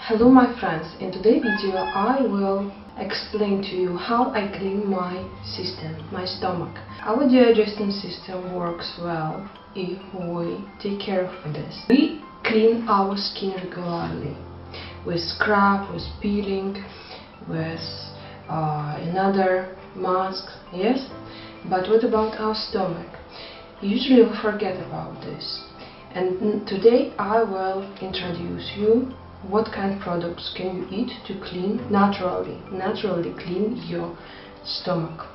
Hello my friends, in today's video I will explain to you how I clean my system, my stomach. Our digestion system works well if we take care of this. We clean our skin regularly with scrub, with peeling, with another mask, yes? But what about our stomach? Usually we forget about this. And today I will introduce you what kind of products can you eat to clean naturally clean your stomach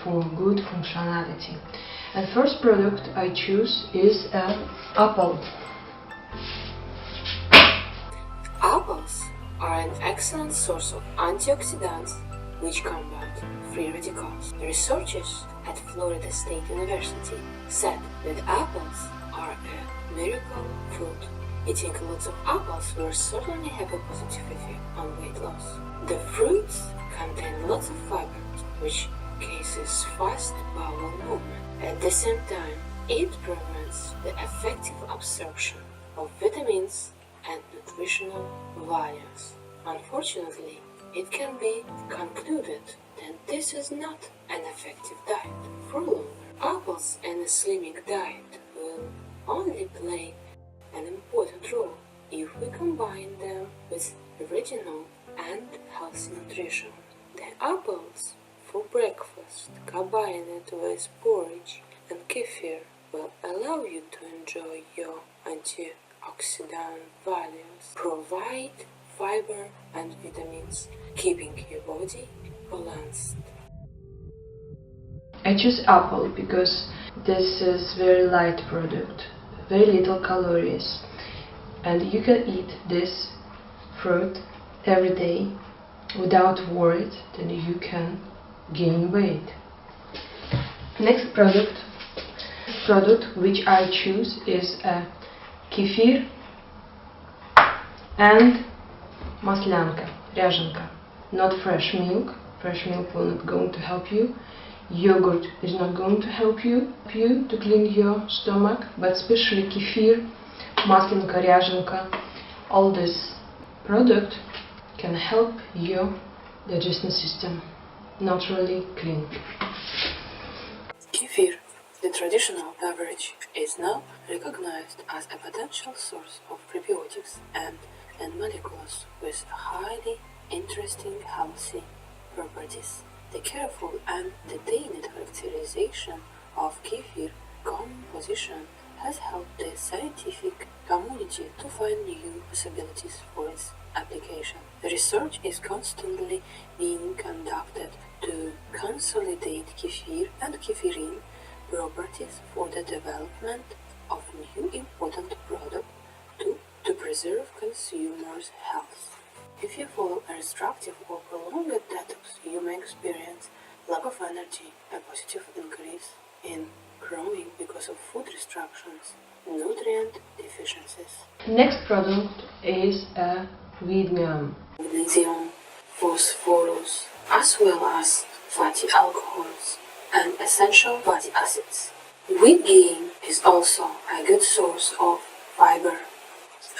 for good functionality. And first product I choose is apple. Apples are an excellent source of antioxidants which combat free radicals. The researchers at Florida State University said that apples are a miracle fruit. Eating lots of apples will certainly have a positive effect on weight loss. The fruits contain lots of fiber, which causes fast bowel movement. At the same time, it prevents the effective absorption of vitamins and nutritional values. Unfortunately, it can be concluded that this is not an effective diet for longer. Apples and a slimming diet will only play an important role if we combine them with original and healthy nutrition. The apples for breakfast, combined with porridge and kefir, will allow you to enjoy your antioxidant values, provide fiber and vitamins, keeping your body balanced. I choose apple because this is very light product, very little calories, and you can eat this fruit every day without worried that you can gain weight. Next product which I choose is a kefir and maslянка, ряженка, not fresh milk. Fresh milk will not going to help you. Yogurt is not going to help you to clean your stomach, but especially kefir, maslянка, ряженка, all this product can help your digestion system naturally clean. Kefir, the traditional beverage, is now recognized as a potential source of prebiotics and molecules with highly interesting healthy properties. The careful and detailed characterization of kefir composition has helped the scientific community to find new possibilities for its application. Research is constantly being conducted to consolidate kefir and kefirin properties for the development of new important products to preserve consumers' health. If you follow a restrictive or prolonged detox, you may experience lack of energy, a positive increase in growing because of food restrictions, nutrient deficiencies. Next product is a wheat gram. Magnesium, phosphorus, as well as fatty alcohols and essential fatty acids. Wheat grain is also a good source of fiber.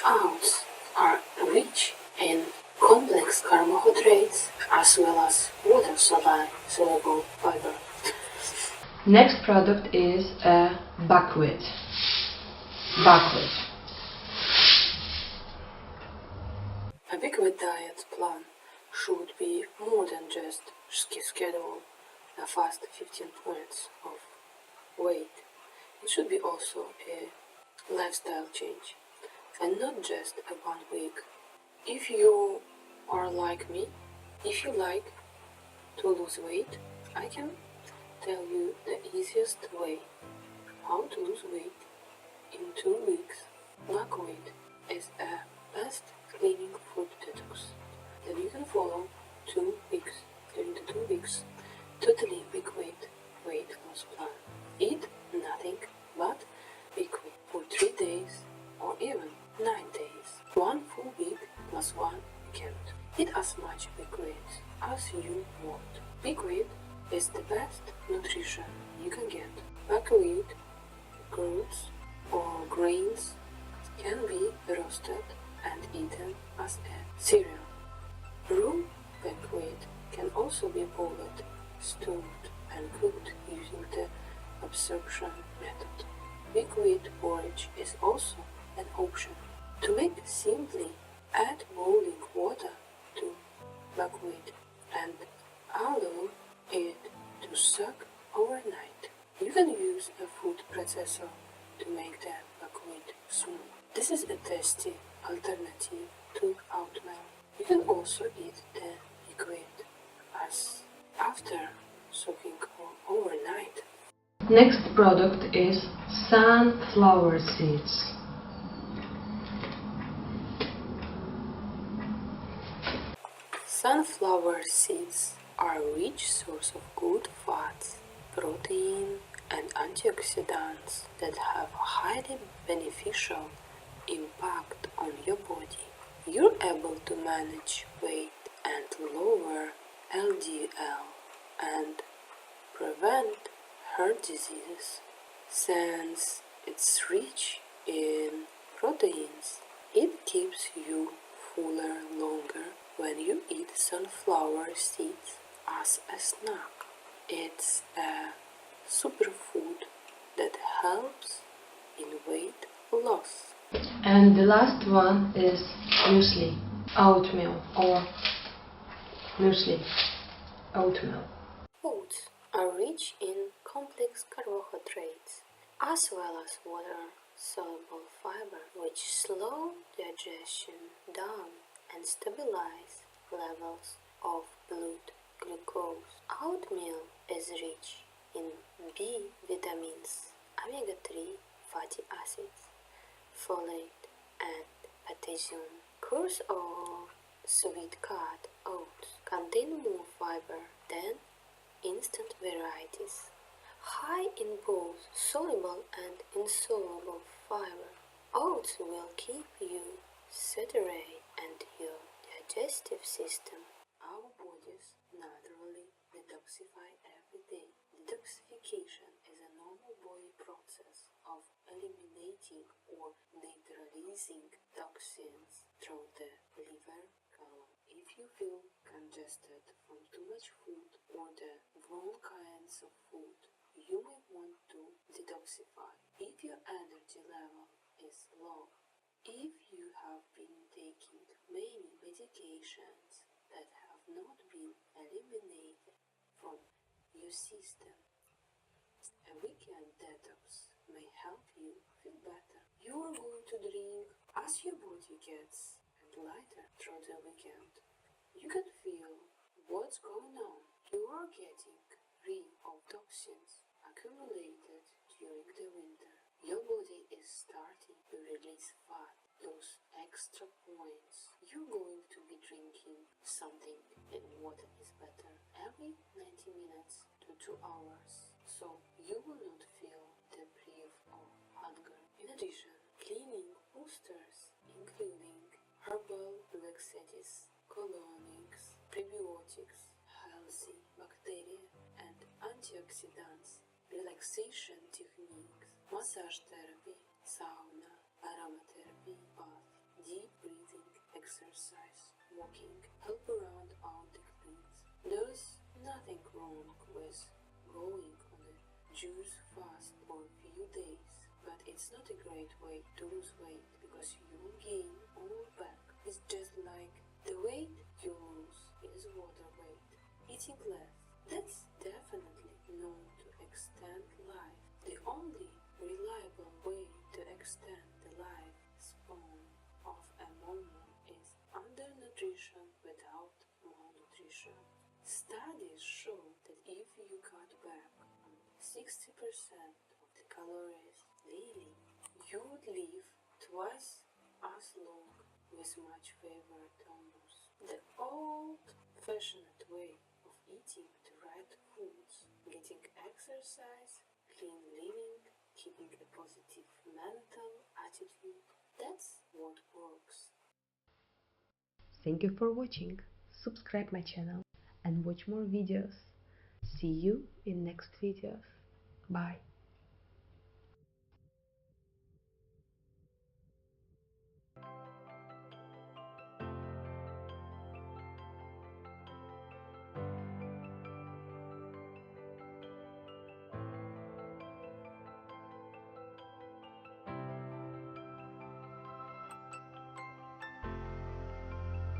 Oats are rich in complex carbohydrates as well as water-soluble fiber. Next product is a buckwheat. A buckwheat diet plan should be more than just schedule a fast 15 points of weight. It should be also a lifestyle change and not just a 1 week. If you are like me, if you like to lose weight, I can tell you the easiest way how to lose weight in 2 weeks. Buckwheat is a best cleaning food detox that you can follow 2 weeks. During the 2 weeks, totally buckwheat weight loss plan. Eat nothing but buckwheat for 3 days or even 9 days. 1 full week plus 1 weekend. Eat as much buckwheat as you want. Buckwheat is the best nutrition you can get. Buckwheat, fruits or grains can be roasted and eaten as a cereal. Raw buckwheat can also be boiled, stewed, and cooked using the absorption method. Buckwheat porridge is also an option. To make it simply, add boiling water to buckwheat and allow it to soak overnight. You can use a food processor to make the buckwheat smooth. This is a tasty alternative to oatmeal. You can also eat the buckwheat as after soaking overnight. Next product is sunflower seeds. Sunflower seeds are a rich source of good fats, protein, and antioxidants that have a highly beneficial impact on your body. You're able to manage weight and lower LDL and prevent heart disease. Since it's rich in proteins, it keeps you fuller longer when you eat sunflower seeds as a snack. It's a superfood that helps in weight loss. And the last one is muesli, oatmeal or muesli, oatmeal. Oats are rich in complex carbohydrates as well as water-soluble fiber, which slow digestion down and stabilize levels of blood glucose. Oatmeal is rich in B vitamins, omega-3 fatty acids, folate, and potassium. Coarse or sweet cut oats contain more fiber than instant varieties, high in both soluble and insoluble fiber. Oats will keep you satiated and your digestive system. Our bodies naturally detoxify every day. Detoxification is a normal body process of eliminating or neutralizing toxins through the liver column. If you feel congested from too much food or the wrong kinds of food, you may want to detoxify. If your energy level is low, if you have been taking many medications that have not been eliminated from your system, a weekend detox may help you feel better. You are going to drink as your body gets lighter through the weekend. You can feel what's going on. You are getting rid of toxins accumulated during the winter. Your body is starting to release fat, those extra points. You're going to be drinking something, and water is better, every 90 minutes to 2 hours, so you will not feel deprived of hunger. In addition, cleaning boosters, including herbal laxatives, colonics, prebiotics, healthy bacteria, and antioxidants, relaxation techniques, massage therapy, sauna, aromatherapy, bath, deep breathing exercise, walking, help around all techniques. There's nothing wrong with going on a juice fast for a few days, but it's not a great way to lose weight because you will gain all back. It's just like the weight you lose is water weight. Eating less, that's definitely known to extend life. The only reliable way to extend the lifespan of a moment is undernutrition without malnutrition. Studies show that if you cut back on 60% of the calories daily, you would live twice as long with much favored tonus. The old-fashioned way of eating the right foods, getting exercise, clean living, keeping a positive mental attitude, that's what works. Thank you for watching. Subscribe my channel and watch more videos. See you in next videos. Bye.